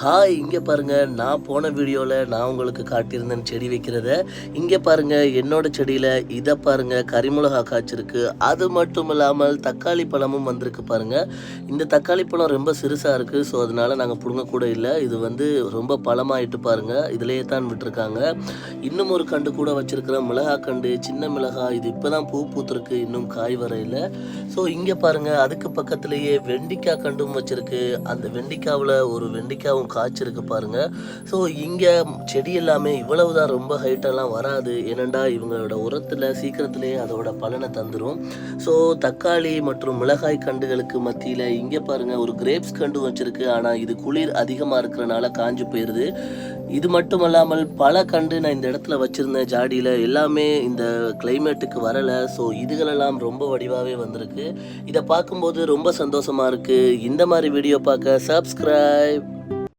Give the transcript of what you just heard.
Hi, இங்கே பாருங்கள். நான் போன வீடியோவில் நான் உங்களுக்கு காட்டியிருந்தேன் செடி வைக்கிறத. இங்கே பாருங்கள், என்னோட செடியில் இதை பாருங்கள், கரிமிளகா காய்ச்சிருக்கு. அது மட்டும் இல்லாமல் தக்காளி பழமும் வந்திருக்கு பாருங்கள். இந்த தக்காளி பழம் ரொம்ப சிறுசாக இருக்குது. ஸோ அதனால் நாங்கள் பிடுங்க கூட இல்லை. இது வந்து ரொம்ப பழமாயிட்டு பாருங்கள், இதிலேயே தான் விட்டுருக்காங்க. இன்னும் ஒரு கண்டு கூட வச்சுருக்கிறேன், மிளகாய் கண்டு, சின்ன மிளகாய். இது இப்போ தான் பூ பூத்துருக்கு, இன்னும் காய் வரையில். ஸோ இங்கே பாருங்கள், அதுக்கு பக்கத்துலேயே வெண்டிக்காய் கண்டும் வச்சுருக்கு. அந்த வெண்டிக்காவில் ஒரு வெண்டிக்காவும் காய்ச்சிருக்கு பாருங்க. ஸோ இங்கே செடி எல்லாமே இவ்வளவு தான், ரொம்ப ஹைட்டெல்லாம் வராது. ஏனெண்டா இவங்களோட உரத்தில் சீக்கிரத்திலேயே அதோட பலனை தந்துடும். ஸோ தக்காளி மற்றும் மிளகாய் கண்டுகளுக்கு மத்தியில் இங்கே பாருங்கள், ஒரு கிரேப்ஸ் கண்டு வச்சிருக்கு. ஆனால் இது குளிர் அதிகமாக இருக்கிறனால காஞ்சு போயிடுது. இது மட்டும் இல்லாமல் பல கண்டு நான் இந்த இடத்துல வச்சுருந்தேன் ஜாடியில், எல்லாமே இந்த கிளைமேட்டுக்கு வரலை. ஸோ இதுகளெல்லாம் ரொம்ப வடிவாகவே வந்திருக்கு. இதை பார்க்கும்போது ரொம்ப சந்தோஷமாக இருக்குது. இந்த மாதிரி வீடியோ பார்க்க சப்ஸ்கிரைப்.